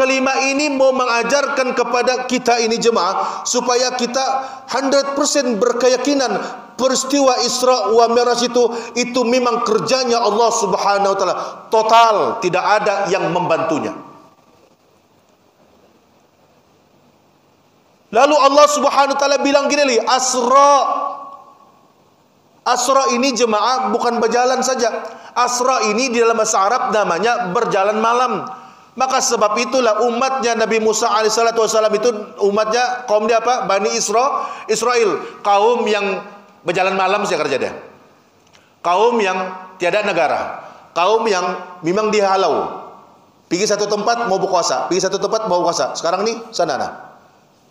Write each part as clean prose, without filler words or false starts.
kalimat ini mau mengajarkan kepada kita ini jemaah, supaya kita 100% berkeyakinan peristiwa Isra wa Mi'raj itu memang kerjanya Allah Subhanahu wa taala. Total, tidak ada yang membantunya. Lalu Allah Subhanahu wa taala bilang gini li, Asra. Asra ini jemaah bukan berjalan saja. Asra ini di dalam bahasa Arab namanya berjalan malam. Maka sebab itulah umatnya Nabi Musa alaihissalatu wassalam itu, umatnya kaum dia apa? Bani Israel, kaum yang berjalan malam saja kerja dia. Kaum yang tiada negara, kaum yang memang dihalau. Pergi satu tempat mau berkuasa, pergi satu tempat mau berkuasa. Sekarang ni sana nah.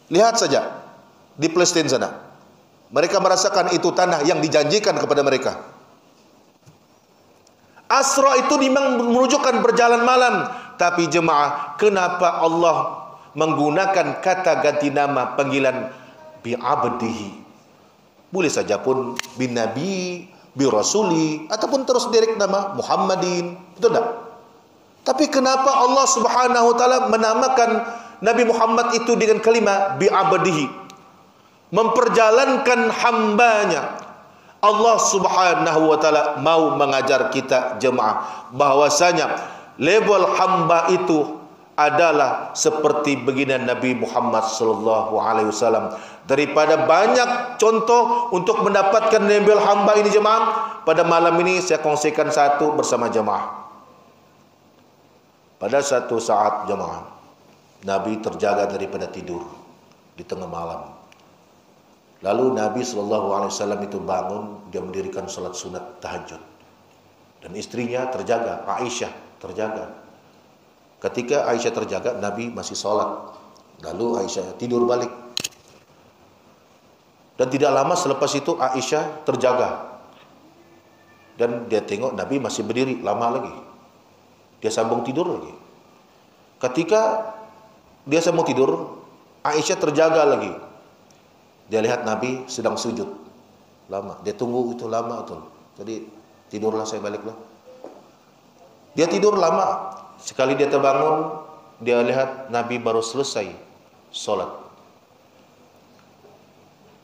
Lihat saja di Palestina sana. Mereka merasakan itu tanah yang dijanjikan kepada mereka. Asra itu memang menunjukkan berjalan malam. Tapi jemaah, kenapa Allah menggunakan kata ganti nama panggilan bi'abdihi? Boleh saja pun bin nabi, bi rasuli, ataupun terus direct nama Muhammadin. Betul tak? Tapi kenapa Allah Subhanahu wa taala menamakan Nabi Muhammad itu dengan kalimat bi'abdihi? Memperjalankan hambanya. Allah Subhanahu wa taala mau mengajar kita jemaah bahwasanya level hamba itu adalah seperti begini Nabi Muhammad sallallahu alaihi wasallam. Daripada banyak contoh untuk mendapatkan level hamba ini jemaah, pada malam ini saya kongsikan satu bersama jemaah. Pada satu saat jemaah, Nabi terjaga daripada tidur di tengah malam. Lalu Nabi SAW itu bangun, dia mendirikan salat sunat tahajud. Dan istrinya terjaga, Aisyah terjaga. Ketika Aisyah terjaga, Nabi masih salat. Lalu Aisyah tidur balik. Dan tidak lama selepas itu Aisyah terjaga. Dan dia tengok Nabi masih berdiri lama lagi. Dia sambung tidur lagi. Ketika dia sambung tidur, Aisyah terjaga lagi. Dia lihat Nabi sedang sujud lama. Dia tunggu itu lama betul. Jadi tidurlah, saya baliklah. Dia tidur lama. Sekali dia terbangun, dia lihat Nabi baru selesai solat.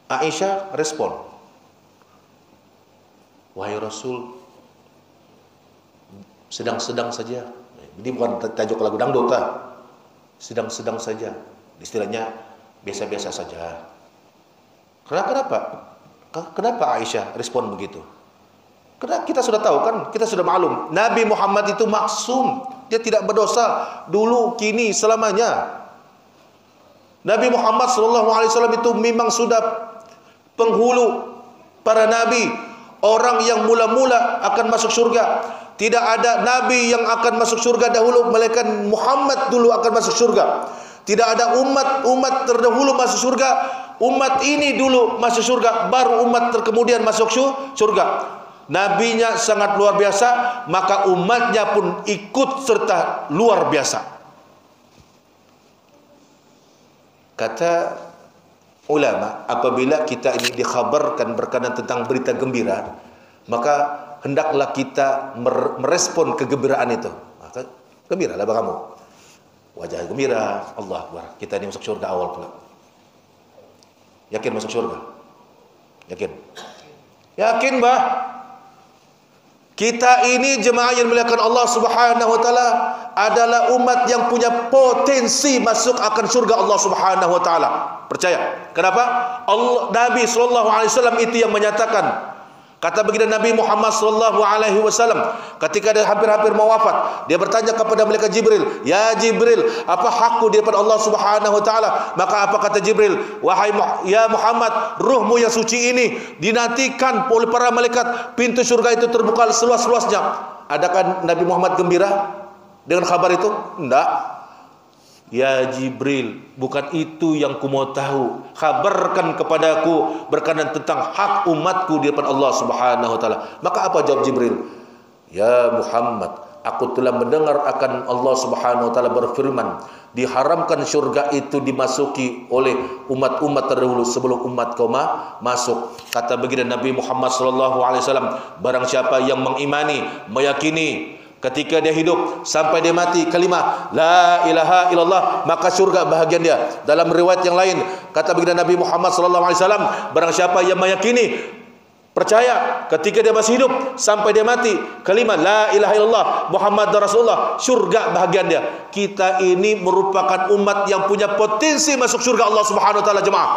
Aisyah respon, wahai Rasul, sedang-sedang saja. Ini bukan tajuk lagu dangdut, sedang-sedang saja. Istilahnya biasa-biasa saja. Kenapa Aisyah respon begitu? Karena kita sudah tahu kan, kita sudah maklum, Nabi Muhammad itu maksum, dia tidak berdosa dulu, kini, selamanya. Nabi Muhammad SAW itu memang sudah penghulu para nabi, orang yang mula-mula akan masuk surga. Tidak ada nabi yang akan masuk surga dahulu, melainkan Muhammad dulu akan masuk surga. Tidak ada umat terdahulu masuk surga. Umat ini dulu masuk surga, baru umat terkemudian masuk surga. Nabinya sangat luar biasa, maka umatnya pun ikut serta luar biasa. Kata ulama, apabila kita ini dikhabarkan berkenaan tentang berita gembira, maka hendaklah kita merespon kegembiraan itu. Maka gembiralah kamu. Wajah gembira, Allah Akbar, kita ini masuk surga awal pula. Yakin masuk surga? Yakin? Yakin, bah? Kita ini jemaah yang dimuliakan Allah Subhanahu wa taala adalah umat yang punya potensi masuk akan surga Allah Subhanahu wa taala. Percaya? Kenapa? Nabi sallallahu alaihi wasallam itu yang menyatakan. Kata begini Nabi Muhammad sallallahu alaihi wasallam, ketika dia hampir-hampir mau wafat, dia bertanya kepada malaikat Jibril, "Ya Jibril, apa hakku di depan Allah Subhanahu wa taala?" Maka apa kata Jibril? "Wahai ya Muhammad, ruhmu yang suci ini dinantikan oleh para malaikat, pintu surga itu terbuka seluas-luasnya." Adakah Nabi Muhammad gembira dengan kabar itu? Tidak. Ya Jibril, bukan itu yang ku mau tahu. Khabarkan kepadaku berkenaan tentang hak umatku di depan Allah Subhanahu wa taala. Maka apa jawab Jibril? Ya Muhammad, aku telah mendengar akan Allah Subhanahu wa taala berfirman, diharamkan surga itu dimasuki oleh umat-umat terdahulu sebelum umat kau masuk. Kata begini Nabi Muhammad sallallahu alaihi wasallam, barang siapa yang mengimani, meyakini ketika dia hidup sampai dia mati kalimah la ilaha illallah, maka syurga bahagian dia. Dalam riwayat yang lain kata baginda Nabi Muhammad sallallahu alaihi wasallam, barang siapa yang meyakini, percaya ketika dia masih hidup sampai dia mati kalimah la ilaha illallah Muhammad Rasulullah, syurga bahagian dia. Kita ini merupakan umat yang punya potensi masuk syurga Allah Subhanahu wa taala, jemaah.